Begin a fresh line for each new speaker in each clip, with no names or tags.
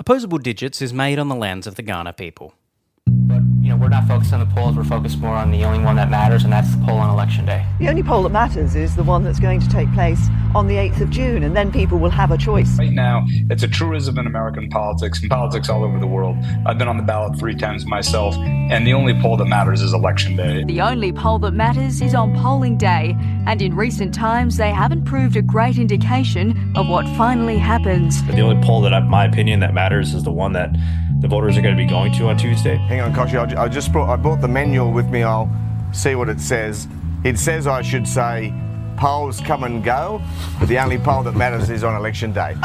Opposable Digits is made on the lands of the Kaurna people.
But, we're not focused on the polls, we're focused more on the only one that matters, and that's the poll on Election Day.
The only poll that matters is the one that's going to take place on the 8th of June, and then people will have a choice.
Right now, it's a truism in American politics and politics all over the world. I've been on the ballot 3 times myself, and the only poll that matters is Election Day.
The only poll that matters is on polling day, and in recent times, they haven't proved a great indication of what finally happens.
The only poll that, in my opinion, that matters is the one that the voters are going to be going to on Tuesday.
Hang on, Koshi, I brought the manual with me. I'll see what it says. It says I should say polls come and go, but the only poll that matters is on Election Day.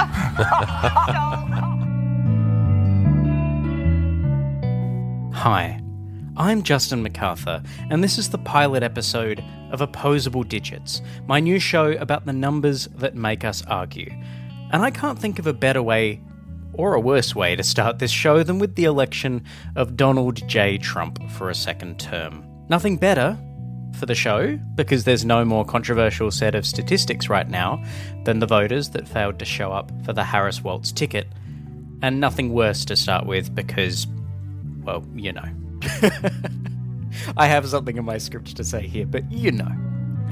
Hi, I'm Justin MacArthur, and this is the pilot episode of Opposable Digits, my new show about the numbers that make us argue. And I can't think of a better way or a worse way to start this show than with the election of Donald J. Trump for a second term. Nothing better for the show, because there's no more controversial set of statistics right now than the voters that failed to show up for the Harris-Walz ticket, and nothing worse to start with because, well, I have something in my script to say here, but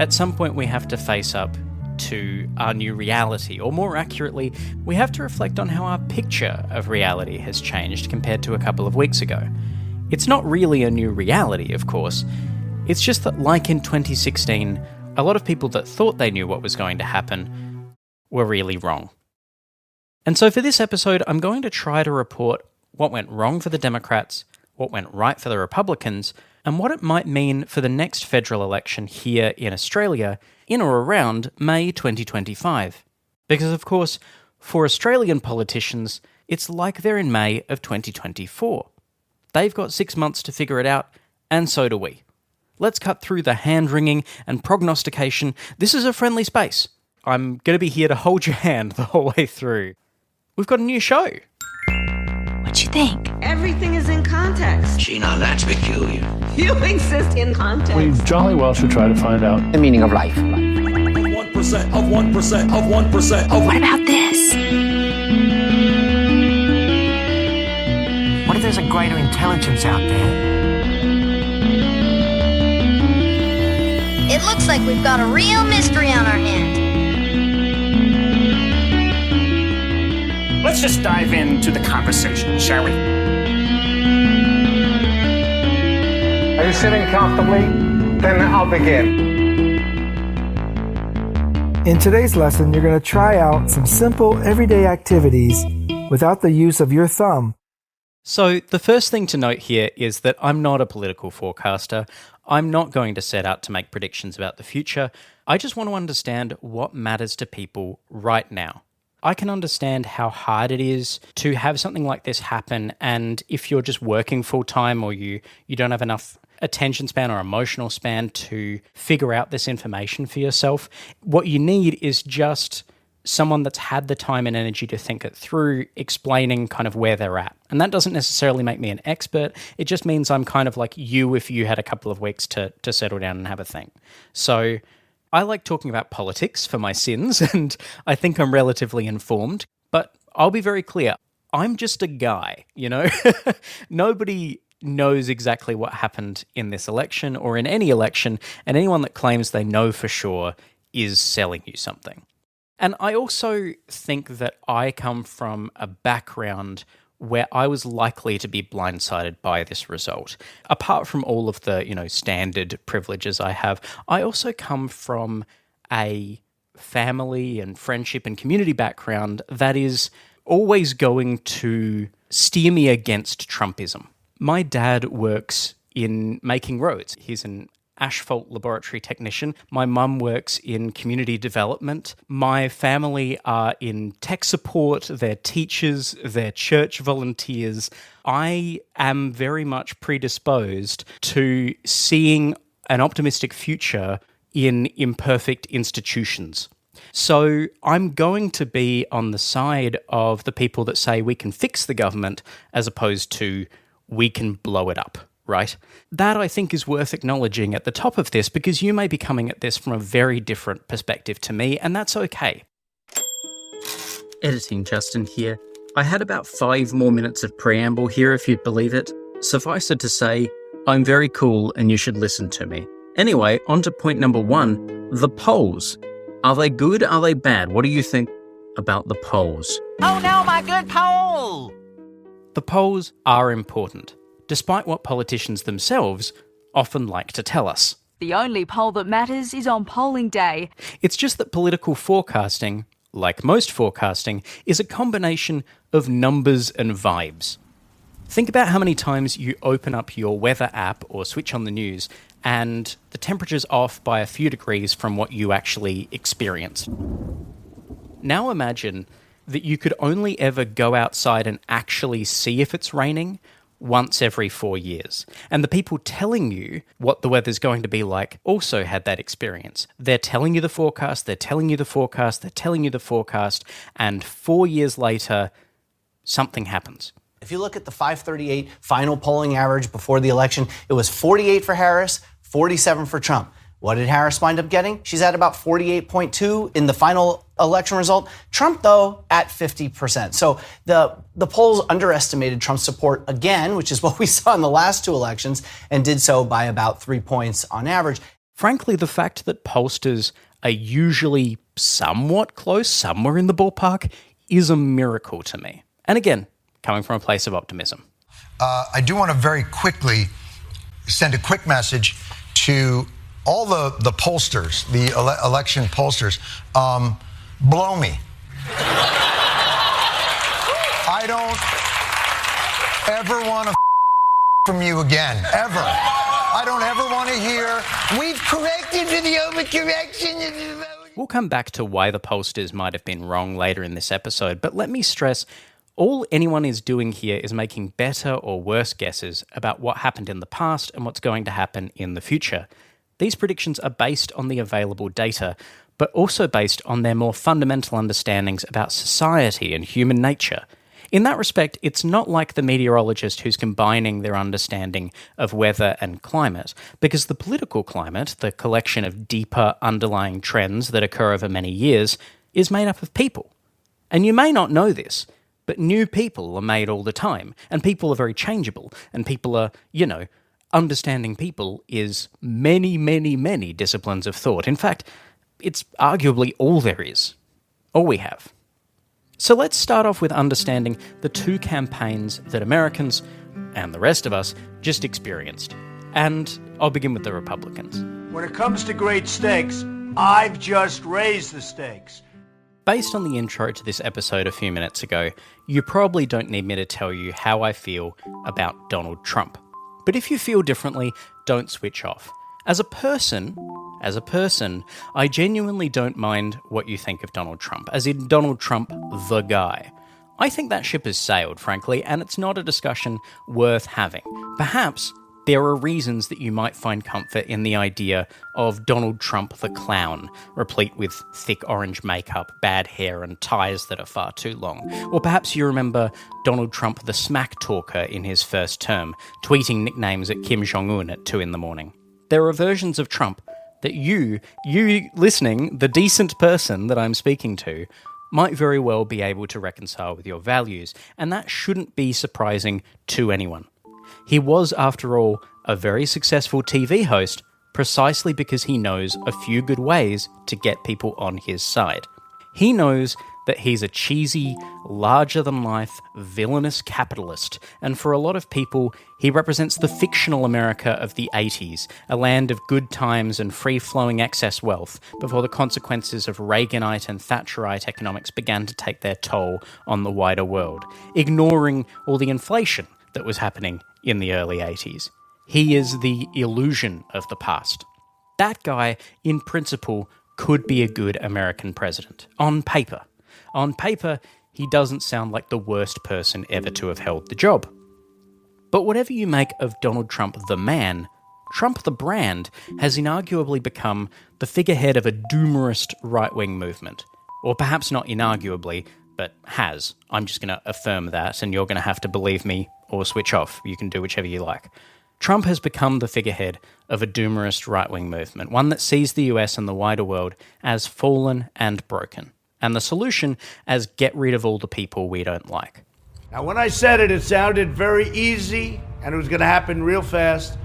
At some point we have to face up to our new reality, or more accurately, we have to reflect on how our picture of reality has changed compared to a couple of weeks ago. It's not really a new reality, of course. It's just that, like in 2016, a lot of people that thought they knew what was going to happen were really wrong. And so for this episode, I'm going to try to report what went wrong for the Democrats, what went right for the Republicans, and what it might mean for the next federal election here in Australia in or around May 2025. Because, of course, for Australian politicians, it's like they're in May of 2024. They've got 6 months to figure it out, and so do we. Let's cut through the hand-wringing and prognostication. This is a friendly space. I'm going to be here to hold your hand the whole way through. We've got a new show.
What you think?
Everything is in context.
Gee, now that's peculiar.
You exist in context.
We jolly well should try to find out
the meaning of life.
1% of 1% of 1% of...
What about this?
What if there's a greater intelligence out there?
It looks like we've got a real mystery on our hands.
Let's just dive into the conversation, shall we?
Are you sitting comfortably? Then I'll begin.
In today's lesson, you're going to try out some simple, everyday activities without the use of your thumb.
So the first thing to note here is that I'm not a political forecaster. I'm not going to set out to make predictions about the future. I just want to understand what matters to people right now. I can understand how hard it is to have something like this happen, and if you're just working full-time or you don't have enough attention span or emotional span to figure out this information for yourself, what you need is just someone that's had the time and energy to think it through, explaining kind of where they're at. And that doesn't necessarily make me an expert. It just means I'm kind of like you if you had a couple of weeks to settle down and have a think. So I like talking about politics for my sins, and I think I'm relatively informed, but I'll be very clear. I'm just a guy, Nobody knows exactly what happened in this election or in any election, and anyone that claims they know for sure is selling you something. And I also think that I come from a background where I was likely to be blindsided by this result. Apart from all of the, standard privileges I have, I also come from a family and friendship and community background that is always going to steer me against Trumpism. My dad works in making roads. He's an asphalt laboratory technician. My mum works in community development. My family are in tech support. They're teachers. They're church volunteers. I am very much predisposed to seeing an optimistic future in imperfect institutions. So I'm going to be on the side of the people that say we can fix the government as opposed to we can blow it up. Right? That, I think, is worth acknowledging at the top of this, because you may be coming at this from a very different perspective to me, and that's okay. Editing Justin here. I had about 5 more minutes of preamble here, if you'd believe it. Suffice it to say, I'm very cool and you should listen to me. Anyway, on to point number 1, the polls. Are they good? Are they bad? What do you think about the polls?
Oh no, my good poll!
The polls are important, despite what politicians themselves often like to tell us.
The only poll that matters is on polling day.
It's just that political forecasting, like most forecasting, is a combination of numbers and vibes. Think about how many times you open up your weather app or switch on the news and the temperature's off by a few degrees from what you actually experienced. Now imagine that you could only ever go outside and actually see if it's raining once every 4 years. And the people telling you what the weather's going to be like also had that experience. They're telling you the forecast, they're telling you the forecast, they're telling you the forecast, and 4 years later, something happens.
If you look at the 538 final polling average before the election, it was 48 for Harris, 47 for Trump. What did Harris wind up getting? She's at about 48.2 in the final election result. Trump, though, at 50%. So the polls underestimated Trump's support again, which is what we saw in the last 2 elections, and did so by about 3 points on average.
Frankly, the fact that pollsters are usually somewhat close, somewhere in the ballpark, is a miracle to me. And again, coming from a place of optimism.
I do want to very quickly send a quick message to all the pollsters, the election pollsters. Blow me. I don't ever want to from you again, ever. I don't ever want to hear, we've corrected for the overcorrection.
We'll come back to why the pollsters might have been wrong later in this episode, but let me stress, all anyone is doing here is making better or worse guesses about what happened in the past and what's going to happen in the future. These predictions are based on the available data, but also based on their more fundamental understandings about society and human nature. In that respect, it's not like the meteorologist who's combining their understanding of weather and climate, because the political climate, the collection of deeper underlying trends that occur over many years, is made up of people. And you may not know this, but new people are made all the time, and people are very changeable, and people are, understanding people is many, many, many disciplines of thought. In fact, it's arguably all there is, all we have. So let's start off with understanding the 2 campaigns that Americans, and the rest of us, just experienced. And I'll begin with the Republicans.
When it comes to great stakes, I've just raised the stakes.
Based on the intro to this episode a few minutes ago, you probably don't need me to tell you how I feel about Donald Trump. But if you feel differently, don't switch off. As a person, I genuinely don't mind what you think of Donald Trump, as in Donald Trump, the guy. I think that ship has sailed, frankly, and it's not a discussion worth having. Perhaps there are reasons that you might find comfort in the idea of Donald Trump the clown, replete with thick orange makeup, bad hair, and ties that are far too long. Or perhaps you remember Donald Trump the smack talker in his first term, tweeting nicknames at Kim Jong-un at 2 a.m. There are versions of Trump that you listening, the decent person that I'm speaking to, might very well be able to reconcile with your values, and that shouldn't be surprising to anyone. He was, after all, a very successful TV host precisely because he knows a few good ways to get people on his side. He knows that he's a cheesy, larger-than-life, villainous capitalist, and for a lot of people, he represents the fictional America of the 80s, a land of good times and free-flowing excess wealth, before the consequences of Reaganite and Thatcherite economics began to take their toll on the wider world, ignoring all the inflation that was happening in the early 80s. He is the illusion of the past. That guy, in principle, could be a good American president. On paper. On paper, he doesn't sound like the worst person ever to have held the job. But whatever you make of Donald Trump the man, Trump the brand has inarguably become the figurehead of a doomerist right-wing movement. Or perhaps not inarguably, but has. I'm just going to affirm that, and you're going to have to believe me or switch off. You can do whichever you like. Trump has become the figurehead of a doomerist right-wing movement, one that sees the US and the wider world as fallen and broken. and the solution as get rid of all the people we don't like.
Now, when I said it, it sounded very easy, and it was going to happen real fast.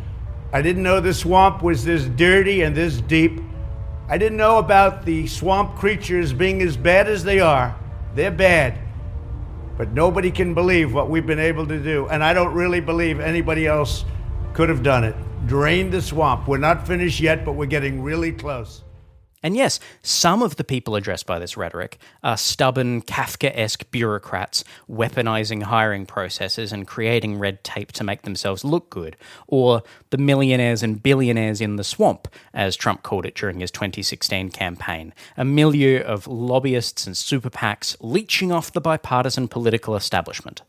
I didn't know the swamp was this dirty and this deep. I didn't know about the swamp creatures being as bad as they are. They're bad. But nobody can believe what we've been able to do, and I don't really believe anybody else could have done it. Drain the swamp. We're not finished yet, but we're getting really close.
And yes, some of the people addressed by this rhetoric are stubborn, Kafka-esque bureaucrats weaponizing hiring processes and creating red tape to make themselves look good, or the millionaires and billionaires in the swamp, as Trump called it during his 2016 campaign, a milieu of lobbyists and super PACs leeching off the bipartisan political establishment.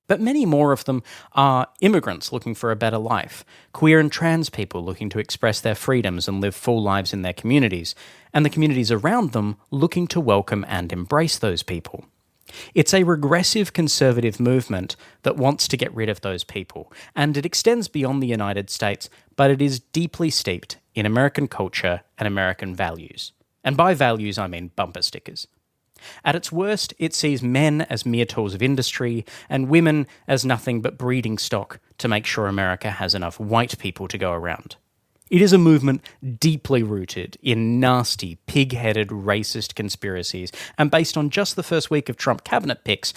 But many more of them are immigrants looking for a better life, queer and trans people looking to express their freedoms and live full lives in their communities, and the communities around them looking to welcome and embrace those people. It's a regressive conservative movement that wants to get rid of those people, and it extends beyond the United States, but it is deeply steeped in American culture and American values. And by values, I mean bumper stickers. At its worst, it sees men as mere tools of industry and women as nothing but breeding stock to make sure America has enough white people to go around. It is a movement deeply rooted in nasty, pig-headed, racist conspiracies, and based on just the first week of Trump cabinet picks,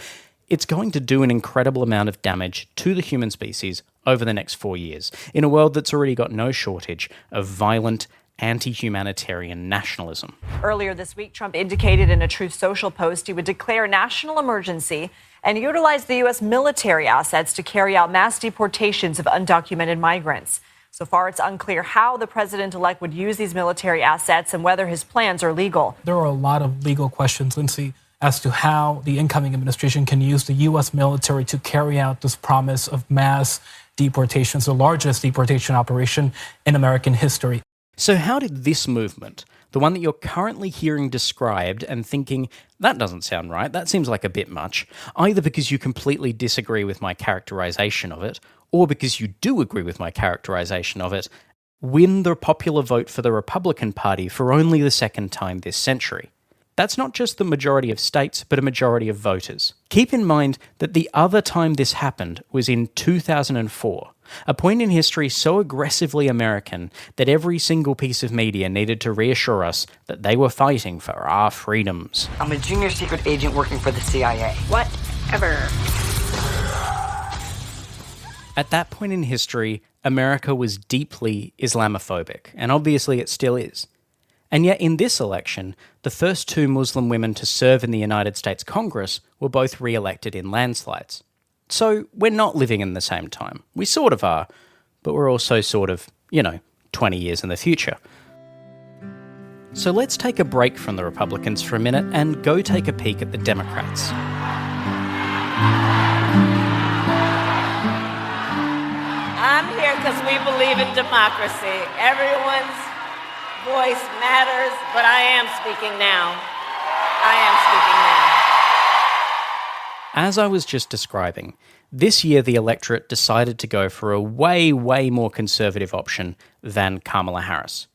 it's going to do an incredible amount of damage to the human species over the next 4 years, in a world that's already got no shortage of violent, anti-humanitarian nationalism.
Earlier this week, Trump indicated in a Truth Social post he would declare a national emergency and utilize the U.S. military assets to carry out mass deportations of undocumented migrants. So far, it's unclear how the president-elect would use these military assets and whether his plans are legal.
There are a lot of legal questions, Lindsay, as to how the incoming administration can use the U.S. military to carry out this promise of mass deportations, the largest deportation operation in American history.
So how did this movement, the one that you're currently hearing described and thinking, that doesn't sound right, that seems like a bit much, either because you completely disagree with my characterization of it, or because you do agree with my characterization of it, win the popular vote for the Republican Party for only the second time this century? That's not just the majority of states, but a majority of voters. Keep in mind that the other time this happened was in 2004, a point in history so aggressively American that every single piece of media needed to reassure us that they were fighting for our freedoms.
I'm a junior secret agent working for the CIA.
Whatever.
At that point in history, America was deeply Islamophobic, and obviously it still is. And yet in this election, the first two Muslim women to serve in the United States Congress were both re-elected in landslides. So we're not living in the same time. We sort of are, but we're also sort of, 20 years in the future. So let's take a break from the Republicans for a minute and go take a peek at the Democrats.
I'm here because we believe in democracy. Everyone's voice matters, but I am speaking now.
As I was just describing, this year the electorate decided to go for a way, way more conservative option than Kamala Harris.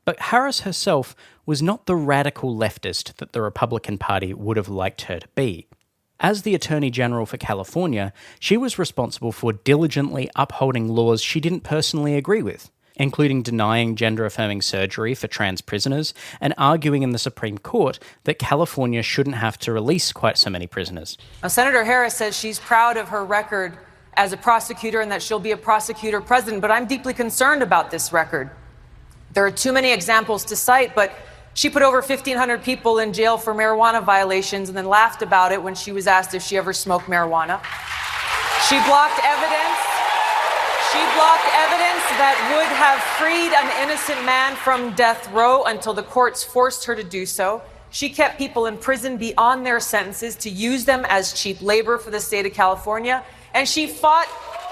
But Harris herself was not the radical leftist that the Republican Party would have liked her to be. As the Attorney General for California, she was responsible for diligently upholding laws she didn't personally agree with, including denying gender-affirming surgery for trans prisoners and arguing in the Supreme Court that California shouldn't have to release quite so many prisoners.
Now, Senator Harris says she's proud of her record as a prosecutor and that she'll be a prosecutor president, but I'm deeply concerned about this record. There are too many examples to cite, but she put over 1,500 people in jail for marijuana violations and then laughed about it when she was asked if she ever smoked marijuana. She blocked evidence that would have freed an innocent man from death row until the courts forced her to do so. She kept people in prison beyond their sentences to use them as cheap labor for the state of California. And she fought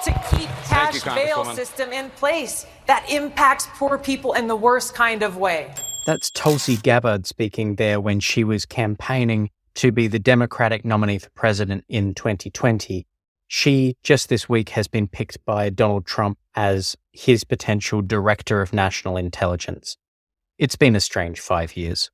to keep cash bail system in place that impacts poor people in the worst kind of way.
That's Tulsi Gabbard speaking there when she was campaigning to be the Democratic nominee for president in 2020. She, just this week, has been picked by Donald Trump as his potential director of national intelligence. It's been a strange 5 years.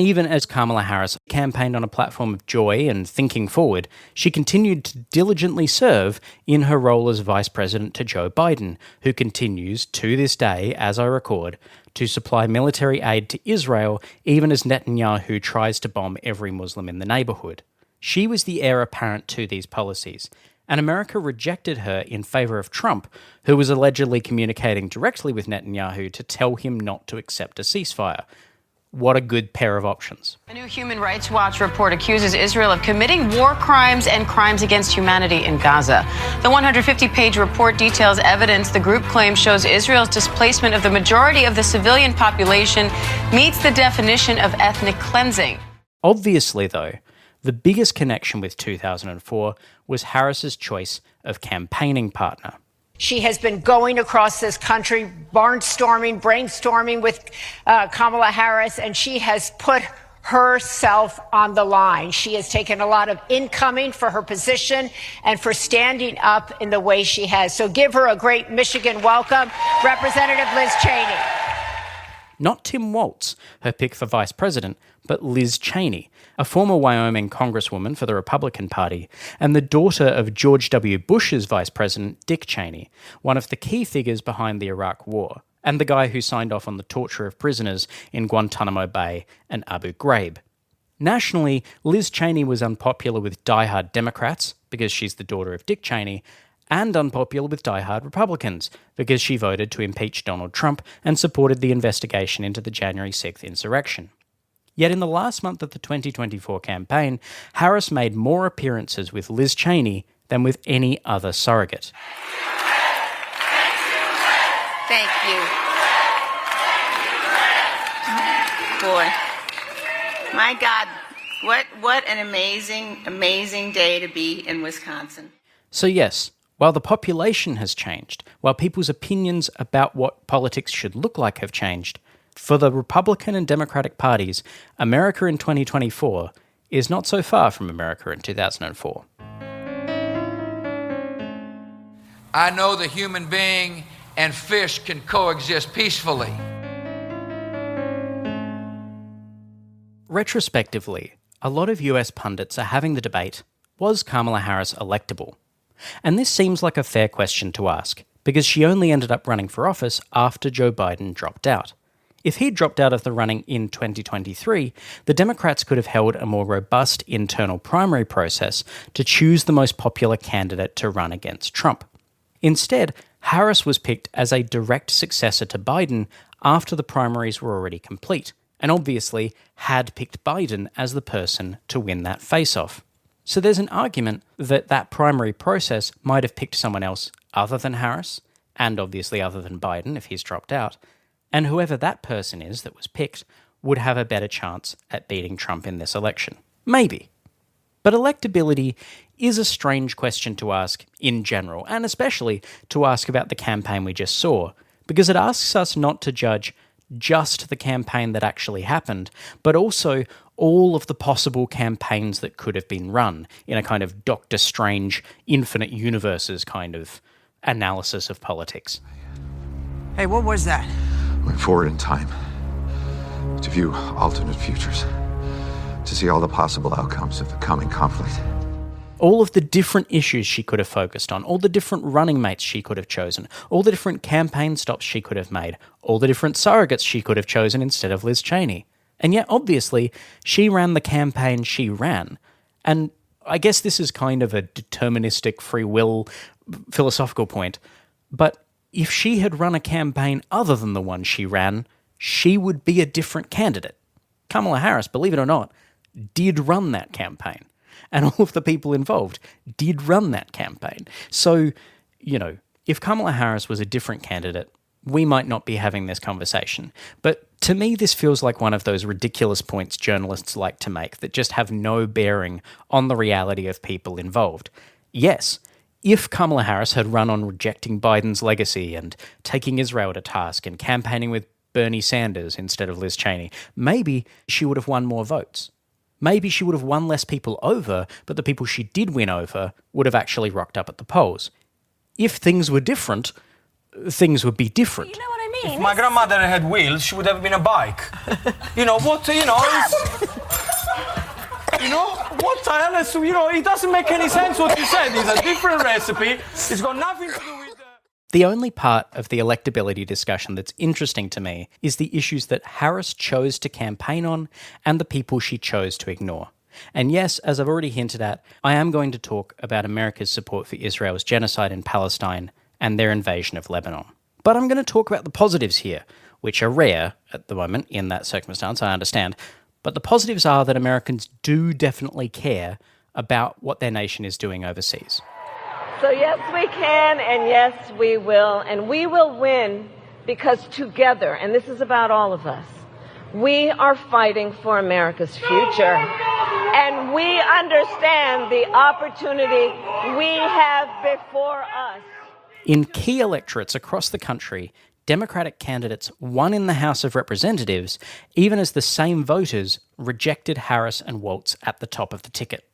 Even as Kamala Harris campaigned on a platform of joy and thinking forward, she continued to diligently serve in her role as vice president to Joe Biden, who continues, to this day, as I record, to supply military aid to Israel, even as Netanyahu tries to bomb every Muslim in the neighbourhood. She was the heir apparent to these policies, and America rejected her in favour of Trump, who was allegedly communicating directly with Netanyahu to tell him not to accept a ceasefire. What a good pair of options.
A new Human Rights Watch report accuses Israel of committing war crimes and crimes against humanity in Gaza. The 150-page report details evidence the group claims shows Israel's displacement of the majority of the civilian population meets the definition of ethnic cleansing.
Obviously, though, the biggest connection with 2004 was Harris's choice of campaigning partner.
She has been going across this country, brainstorming with Kamala Harris, and she has put herself on the line. She has taken a lot of incoming for her position and for standing up in the way she has. So give her a great Michigan welcome, Representative Liz Cheney.
Not Tim Walz, her pick for vice president, but Liz Cheney, a former Wyoming congresswoman for the Republican Party, and the daughter of George W. Bush's vice president, Dick Cheney, one of the key figures behind the Iraq War, and the guy who signed off on the torture of prisoners in Guantanamo Bay and Abu Ghraib. Nationally, Liz Cheney was unpopular with diehard Democrats, because she's the daughter of Dick Cheney, and unpopular with diehard Republicans, because she voted to impeach Donald Trump and supported the investigation into the January 6th insurrection. Yet in the last month of the 2024 campaign, Harris made more appearances with Liz Cheney than with any other surrogate.
Thank you. Boy, my God, what an amazing day to be in Wisconsin.
So yes, while the population has changed, while people's opinions about what politics should look like have changed, for the Republican and Democratic parties, America in 2024 is not so far from America in 2004.
I know the human being and fish can coexist peacefully.
Retrospectively, a lot of US pundits are having the debate, was Kamala Harris electable? And this seems like a fair question to ask, because she only ended up running for office after Joe Biden dropped out. If he'd dropped out of the running in 2023, the Democrats could have held a more robust internal primary process to choose the most popular candidate to run against Trump. Instead, Harris was picked as a direct successor to Biden after the primaries were already complete, and obviously had picked Biden as the person to win that face-off. So there's an argument that that primary process might have picked someone else other than Harris, and obviously other than Biden if he's dropped out, and whoever that person is that was picked would have a better chance at beating Trump in this election. Maybe. But electability is a strange question to ask in general, and especially to ask about the campaign we just saw, because it asks us not to judge just the campaign that actually happened, but also all of the possible campaigns that could have been run in a kind of Doctor Strange, infinite universes kind of analysis of politics.
Hey, what was that?
Went forward in time to view alternate futures, to see all the possible outcomes of the coming conflict.
All of the different issues she could have focused on, all the different running mates she could have chosen, all the different campaign stops she could have made, all the different surrogates she could have chosen instead of Liz Cheney. And yet, obviously, she ran the campaign she ran. And I guess this is kind of a deterministic free will philosophical point, but if she had run a campaign other than the one she ran, she would be a different candidate. Kamala Harris, believe it or not, did run that campaign. And all of the people involved did run that campaign. So, you know, if Kamala Harris was a different candidate, we might not be having this conversation. But to me, this feels like one of those ridiculous points journalists like to make that just have no bearing on the reality of people involved. Yes, if Kamala Harris had run on rejecting Biden's legacy and taking Israel to task and campaigning with Bernie Sanders instead of Liz Cheney, maybe she would have won more votes. Maybe she would have won less people over, but the people she did win over would have actually rocked up at the polls. If things were different, things would be different.
You know what I
If my grandmother had wheels, she would have been a bike. You know, what, you know, you know, what the hell is, you know, it doesn't make any sense what you said. It's a different recipe. It's got nothing to do with
The only part of the electability discussion that's interesting to me is the issues that Harris chose to campaign on and the people she chose to ignore. And yes, as I've already hinted at, I am going to talk about America's support for Israel's genocide in Palestine and their invasion of Lebanon. But I'm going to talk about the positives here, which are rare at the moment in that circumstance, I understand. But the positives are that Americans do definitely care about what their nation is doing overseas.
So yes, we can, and yes, we will. And we will win because together, and this is about all of us, we are fighting for America's future. And we understand the opportunity we have before us.
In key electorates across the country, Democratic candidates won in the House of Representatives, even as the same voters rejected Harris and Walz at the top of the ticket.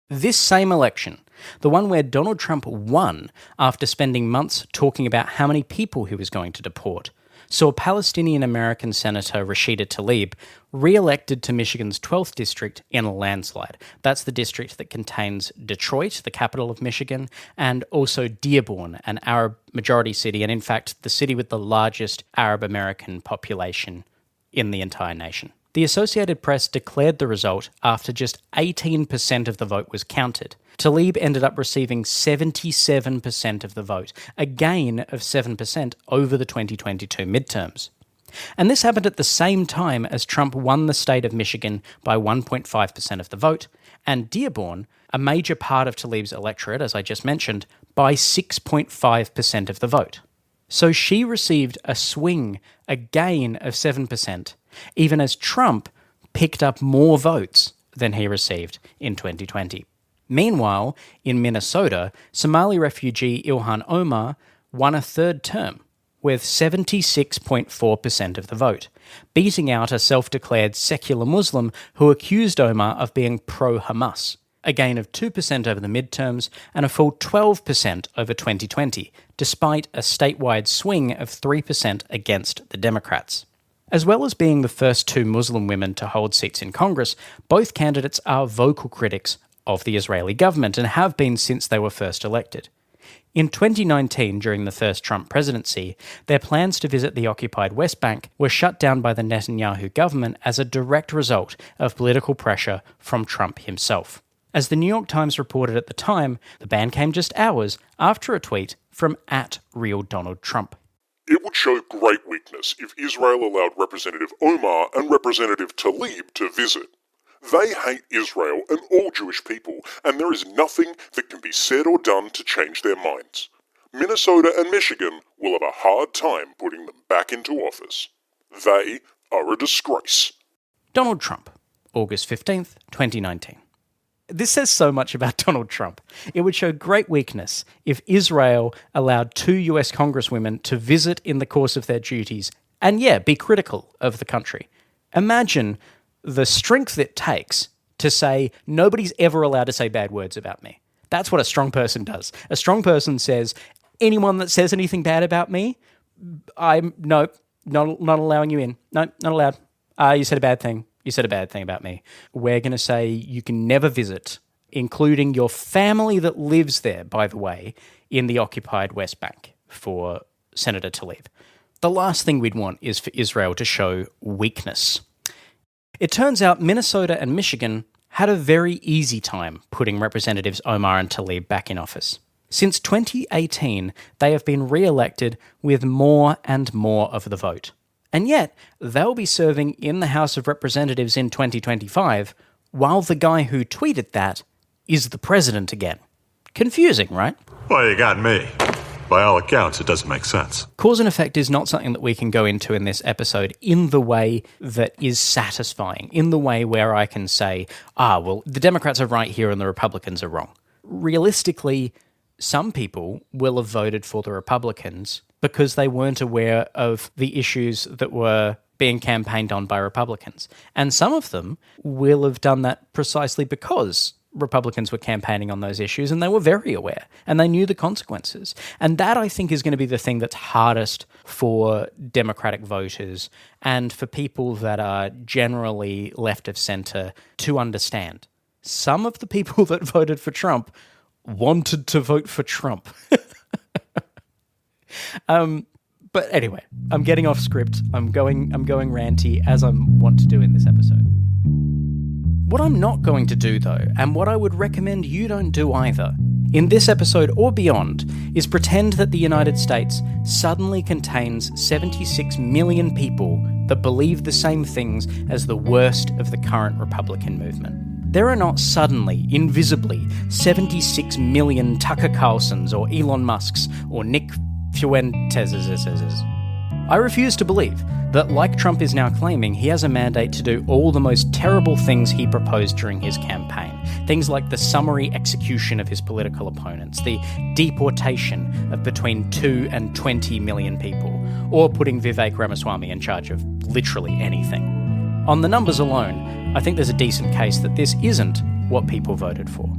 This same election, the one where Donald Trump won after spending months talking about how many people he was going to deport, saw Palestinian-American Senator Rashida Tlaib re-elected to Michigan's 12th district in a landslide. That's the district that contains Detroit, the capital of Michigan, and also Dearborn, an Arab-majority city, and in fact the city with the largest Arab-American population in the entire nation. The Associated Press declared the result after just 18% of the vote was counted. Tlaib ended up receiving 77% of the vote, a gain of 7% over the 2022 midterms. And this happened at the same time as Trump won the state of Michigan by 1.5% of the vote, and Dearborn, a major part of Tlaib's electorate, as I just mentioned, by 6.5% of the vote. So she received a swing, a gain of 7%, even as Trump picked up more votes than he received in 2020. Meanwhile, in Minnesota, Somali refugee Ilhan Omar won a third term with 76.4% of the vote, beating out a self-declared secular Muslim who accused Omar of being pro-Hamas, a gain of 2% over the midterms and a full 12% over 2020, despite a statewide swing of 3% against the Democrats. As well as being the first two Muslim women to hold seats in Congress, both candidates are vocal critics of the Israeli government and have been since they were first elected. In 2019, during the first Trump presidency, their plans to visit the occupied West Bank were shut down by the Netanyahu government as a direct result of political pressure from Trump himself. As the New York Times reported at the time, the ban came just hours after a tweet from @RealDonaldTrump.
It would show great weakness if Israel allowed Representative Omar and Representative Tlaib to visit. They hate Israel and all Jewish people, and there is nothing that can be said or done to change their minds. Minnesota and Michigan will have a hard time putting them back into office. They are a disgrace.
Donald Trump, August 15th, 2019. This says so much about Donald Trump. It would show great weakness if Israel allowed two US congresswomen to visit in the course of their duties and, be critical of the country. Imagine the strength it takes to say, nobody's ever allowed to say bad words about me. That's what a strong person does. A strong person says, anyone that says anything bad about me, not allowing you in. No, not allowed. You said a bad thing. You said a bad thing about me. We're going to say you can never visit, including your family that lives there, by the way, in the occupied West Bank for Senator Tlaib. The last thing we'd want is for Israel to show weakness. It turns out Minnesota and Michigan had a very easy time putting Representatives Omar and Tlaib back in office. Since 2018, they have been re-elected with more and more of the vote. And yet, they'll be serving in the House of Representatives in 2025, while the guy who tweeted that is the president again. Confusing, right?
Well, you got me. By all accounts, it doesn't make sense.
Cause and effect is not something that we can go into in this episode in the way that is satisfying, in the way where I can say, the Democrats are right here and the Republicans are wrong. Realistically, some people will have voted for the Republicans because they weren't aware of the issues that were being campaigned on by Republicans. And some of them will have done that precisely because Republicans were campaigning on those issues, and they were very aware, and they knew the consequences. And that, I think, is going to be the thing that's hardest for Democratic voters and for people that are generally left of centre to understand. Some of the people that voted for Trump wanted to vote for Trump. But anyway, I'm getting off script. I'm going ranty, as I want to do in this episode. What I'm not going to do, though, and what I would recommend you don't do either, in this episode or beyond, is pretend that the United States suddenly contains 76 million people that believe the same things as the worst of the current Republican movement. There are not suddenly, invisibly, 76 million Tucker Carlsons or Elon Musks or Nick Fuentes's. I refuse to believe that, like Trump is now claiming, he has a mandate to do all the most terrible things he proposed during his campaign. Things like the summary execution of his political opponents, the deportation of between 2 and 20 million people, or putting Vivek Ramaswamy in charge of literally anything. On the numbers alone, I think there's a decent case that this isn't what people voted for.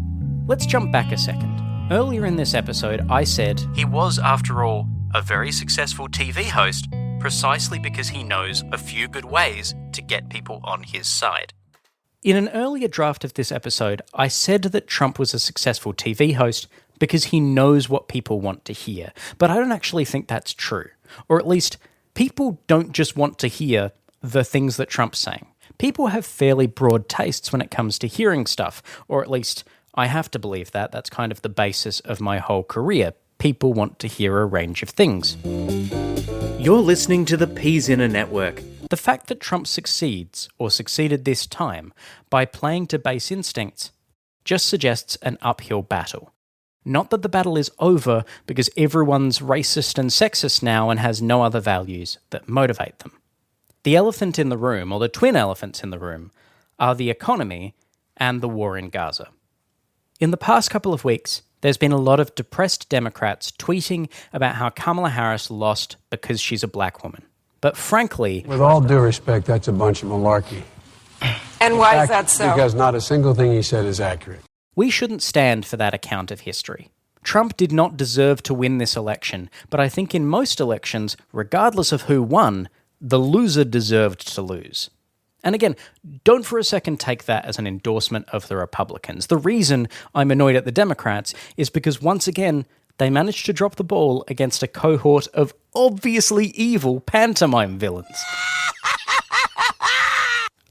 Let's jump back a second. Earlier in this episode, I said he was, after all, a very successful TV host precisely because he knows a few good ways to get people on his side. In an earlier draft of this episode, I said that Trump was a successful TV host because he knows what people want to hear, but I don't actually think that's true. Or at least, people don't just want to hear the things that Trump's saying. People have fairly broad tastes when it comes to hearing stuff, or at least I have to believe that. That's kind of the basis of my whole career. People want to hear a range of things. You're listening to the Peas Inner Network. The fact that Trump succeeds, or succeeded this time, by playing to base instincts, just suggests an uphill battle. Not that the battle is over because everyone's racist and sexist now and has no other values that motivate them. The elephant in the room, or the twin elephants in the room, are the economy and the war in Gaza. In the past couple of weeks, there's been a lot of depressed Democrats tweeting about how Kamala Harris lost because she's a black woman. But frankly...
With all due respect, that's a bunch of malarkey.
And why is that so?
Because not a single thing he said is accurate.
We shouldn't stand for that account of history. Trump did not deserve to win this election, but I think in most elections, regardless of who won, the loser deserved to lose. And again, don't for a second take that as an endorsement of the Republicans. The reason I'm annoyed at the Democrats is because, once again, they managed to drop the ball against a cohort of obviously evil pantomime villains.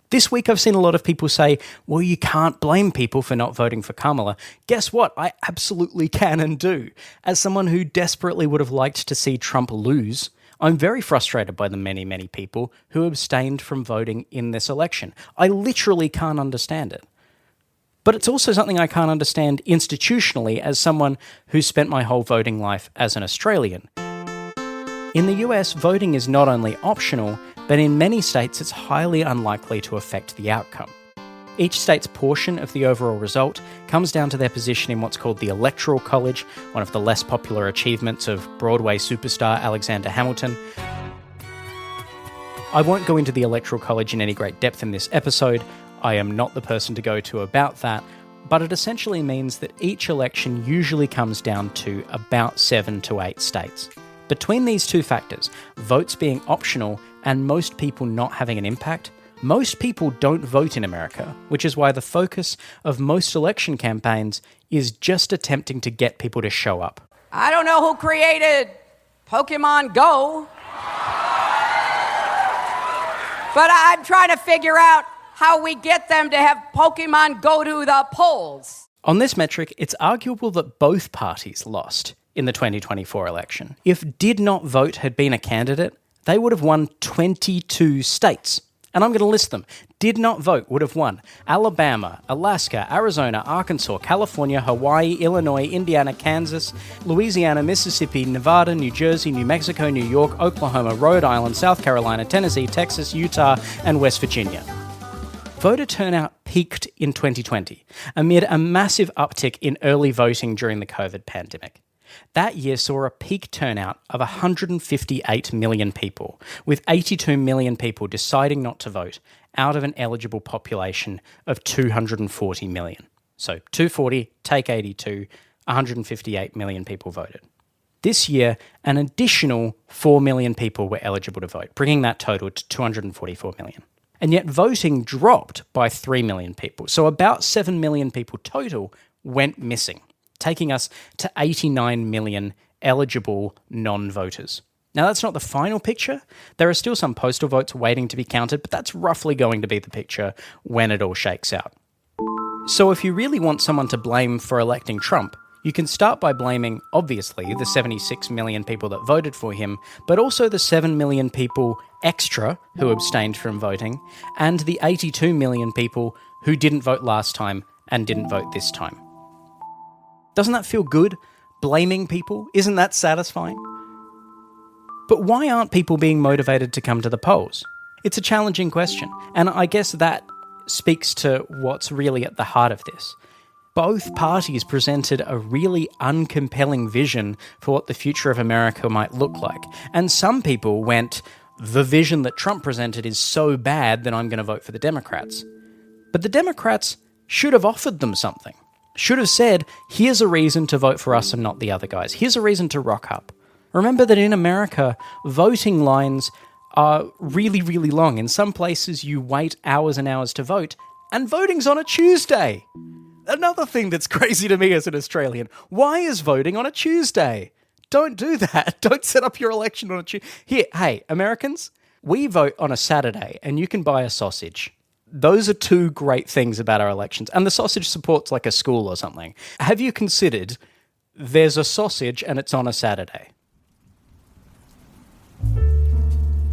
This week I've seen a lot of people say, well, you can't blame people for not voting for Kamala. Guess what? I absolutely can and do. As someone who desperately would have liked to see Trump lose, I'm very frustrated by the many, many people who abstained from voting in this election. I literally can't understand it. But it's also something I can't understand institutionally as someone who spent my whole voting life as an Australian. In the US, voting is not only optional, but in many states it's highly unlikely to affect the outcome. Each state's portion of the overall result comes down to their position in what's called the Electoral College, one of the less popular achievements of Broadway superstar Alexander Hamilton. I won't go into the Electoral College in any great depth in this episode. I am not the person to go to about that, but it essentially means that each election usually comes down to about 7 to 8 states. Between these two factors, votes being optional and most people not having an impact, most people don't vote in America, which is why the focus of most election campaigns is just attempting to get people to show up.
I don't know who created Pokemon Go, but I'm trying to figure out how we get them to have Pokemon go to the polls.
On this metric, it's arguable that both parties lost in the 2024 election. If Did Not Vote had been a candidate, they would have won 22 states. And I'm going to list them. Did Not Vote would have won Alabama, Alaska, Arizona, Arkansas, California, Hawaii, Illinois, Indiana, Kansas, Louisiana, Mississippi, Nevada, New Jersey, New Mexico, New York, Oklahoma, Rhode Island, South Carolina, Tennessee, Texas, Utah, and West Virginia. Voter turnout peaked in 2020 amid a massive uptick in early voting during the COVID pandemic. That year saw a peak turnout of 158 million people, with 82 million people deciding not to vote out of an eligible population of 240 million. So 240, take 82, 158 million people voted. This year, an additional 4 million people were eligible to vote, bringing that total to 244 million. And yet voting dropped by 3 million people. So about 7 million people total went missing, taking us to 89 million eligible non-voters. Now, that's not the final picture. There are still some postal votes waiting to be counted, but that's roughly going to be the picture when it all shakes out. So if you really want someone to blame for electing Trump, you can start by blaming, obviously, the 76 million people that voted for him, but also the 7 million people extra who abstained from voting, and the 82 million people who didn't vote last time and didn't vote this time. Doesn't that feel good? Blaming people? Isn't that satisfying? But why aren't people being motivated to come to the polls? It's a challenging question, and I guess that speaks to what's really at the heart of this. Both parties presented a really uncompelling vision for what the future of America might look like, and some people went, the vision that Trump presented is so bad that I'm going to vote for the Democrats. But the Democrats should have offered them something. Should have said, here's a reason to vote for us and not the other guys. Here's a reason to rock up. Remember that in America, voting lines are really, really long. In some places, you wait hours and hours to vote, and voting's on a Tuesday. Another thing that's crazy to me as an Australian. Why is voting on a Tuesday? Don't do that. Don't set up your election on a Tuesday. Here, hey, Americans, we vote on a Saturday, and you can buy a sausage. Those are two great things about our elections. And the sausage supports like a school or something. Have you considered there's a sausage and it's on a Saturday?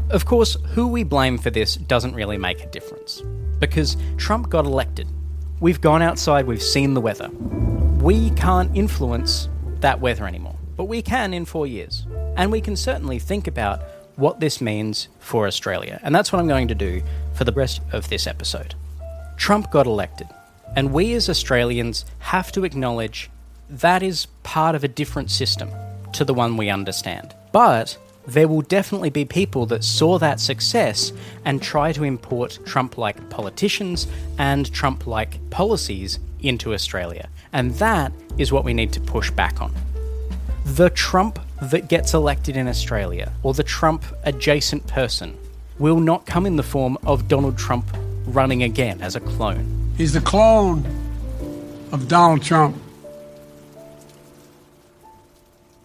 Of course, who we blame for this doesn't really make a difference, because Trump got elected. We've gone outside, we've seen the weather. We can't influence that weather anymore, but we can in 4 years. And we can certainly think about what this means for Australia, and that's what I'm going to do for the rest of this episode. Trump got elected, and we as Australians have to acknowledge that is part of a different system to the one we understand. But there will definitely be people that saw that success and try to import Trump-like politicians and Trump-like policies into Australia. And that is what we need to push back on. The Trump that gets elected in Australia, or the Trump-adjacent person, will not come in the form of Donald Trump running again as a clone.
He's the clone of Donald Trump.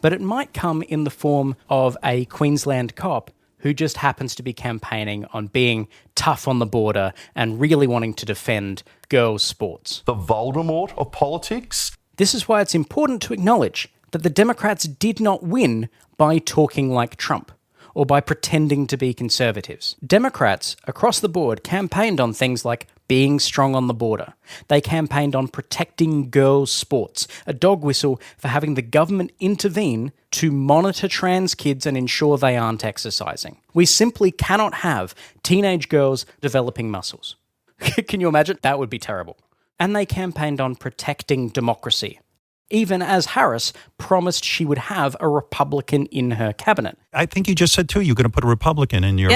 But it might come in the form of a Queensland cop who just happens to be campaigning on being tough on the border and really wanting to defend girls' sports.
The Voldemort of politics?
This is why it's important to acknowledge that the Democrats did not win by talking like Trump or by pretending to be conservatives. Democrats across the board campaigned on things like being strong on the border. They campaigned on protecting girls' sports, a dog whistle for having the government intervene to monitor trans kids and ensure they aren't exercising. We simply cannot have teenage girls developing muscles. Can you imagine? That would be terrible. And they campaigned on protecting democracy, even as Harris promised she would have a Republican in her cabinet.
I think you just said, too, you're going to put a Republican in your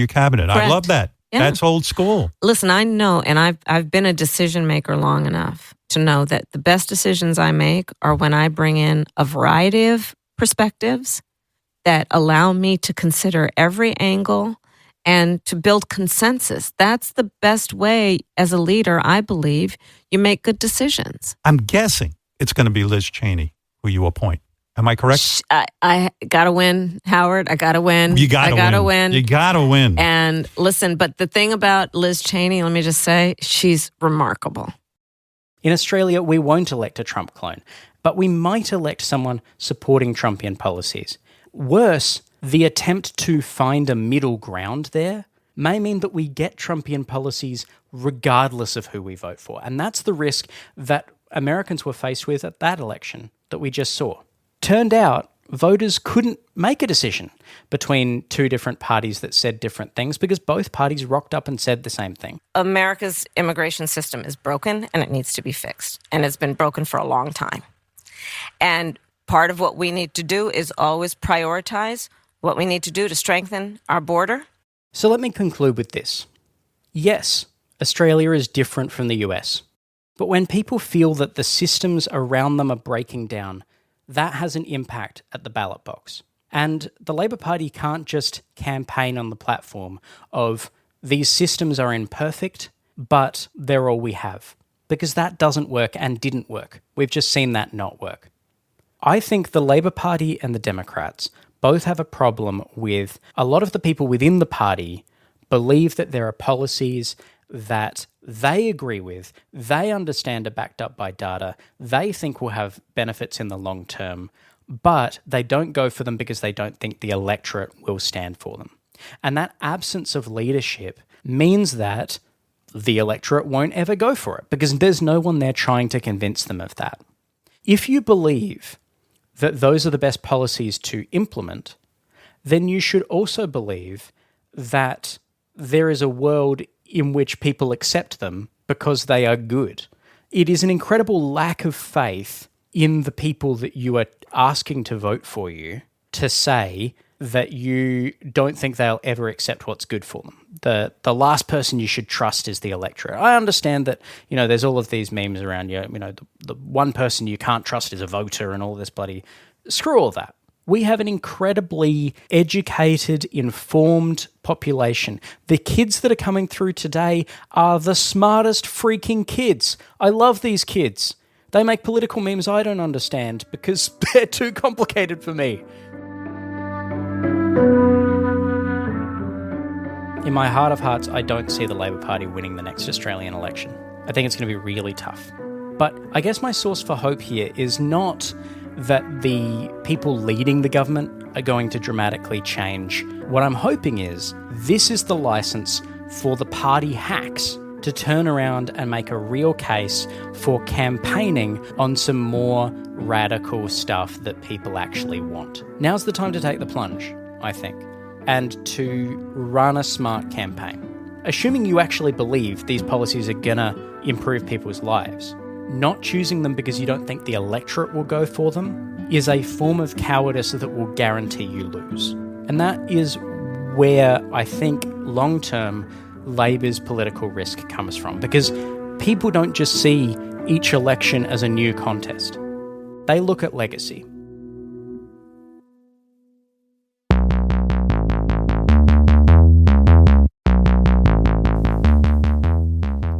cabinet.
Correct.
I love that.
Yeah.
That's old school.
Listen, I know, and I've been a decision maker long enough to know that the best decisions I make are when I bring in a variety of perspectives that allow me to consider every angle and to build consensus. That's the best way as a leader, I believe, you make good decisions.
I'm guessing it's going to be Liz Cheney who you appoint. Am I correct?
I got to win, Howard. I got to win.
You got to win. You got to win.
And listen, but the thing about Liz Cheney, let me just say, she's remarkable.
In Australia, we won't elect a Trump clone, but we might elect someone supporting Trumpian policies. Worse, the attempt to find a middle ground there may mean that we get Trumpian policies regardless of who we vote for. And that's the risk that Americans were faced with at that election that we just saw. Turned out, voters couldn't make a decision between two different parties that said different things because both parties rocked up and said the same thing.
America's immigration system is broken and it needs to be fixed. And it's been broken for a long time. And part of what we need to do is always prioritize what we need to do to strengthen our border.
So let me conclude with this. Yes, Australia is different from the US. But when people feel that the systems around them are breaking down, that has an impact at the ballot box. And the Labor Party can't just campaign on the platform of these systems are imperfect, but they're all we have. Because that doesn't work and didn't work. We've just seen that not work. I think the Labor Party and the Democrats both have a problem with a lot of the people within the party believe that there are policies that they agree with, they understand are backed up by data, they think will have benefits in the long term, but they don't go for them because they don't think the electorate will stand for them. And that absence of leadership means that the electorate won't ever go for it because there's no one there trying to convince them of that. If you believe that those are the best policies to implement, then you should also believe that there is a world in which people accept them because they are good. It is an incredible lack of faith in the people that you are asking to vote for you to say that you don't think they'll ever accept what's good for them. The last person you should trust is the electorate. I understand that, there's all of these memes around the one person you can't trust is a voter and all this bloody... Screw all that. We have an incredibly educated, informed population. The kids that are coming through today are the smartest freaking kids. I love these kids. They make political memes I don't understand because they're too complicated for me. In my heart of hearts, I don't see the Labor Party winning the next Australian election. I think it's going to be really tough. But I guess my source for hope here is not that the people leading the government are going to dramatically change. What I'm hoping is this is the license for the party hacks to turn around and make a real case for campaigning on some more radical stuff that people actually want. Now's the time to take the plunge, I think, and to run a smart campaign. Assuming you actually believe these policies are gonna improve people's lives, not choosing them because you don't think the electorate will go for them is a form of cowardice that will guarantee you lose. And that is where I think long-term Labor's political risk comes from, because people don't just see each election as a new contest. They look at legacy.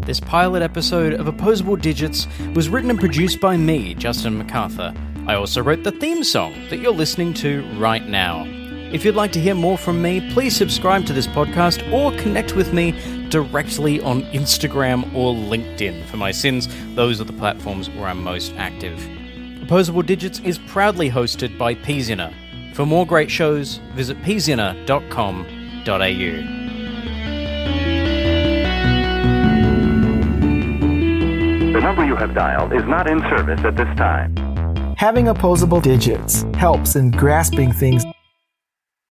This pilot episode of Opposable Digits was written and produced by me, Justin MacArthur. I also wrote the theme song that you're listening to right now. If you'd like to hear more from me, please subscribe to this podcast or connect with me directly on Instagram or LinkedIn. For my sins, those are the platforms where I'm most active. Opposable Digits is proudly hosted by Pzinner. For more great shows, visit pzinner.com.au.
The number you have dialed is not in service at this time.
Having opposable digits helps in grasping things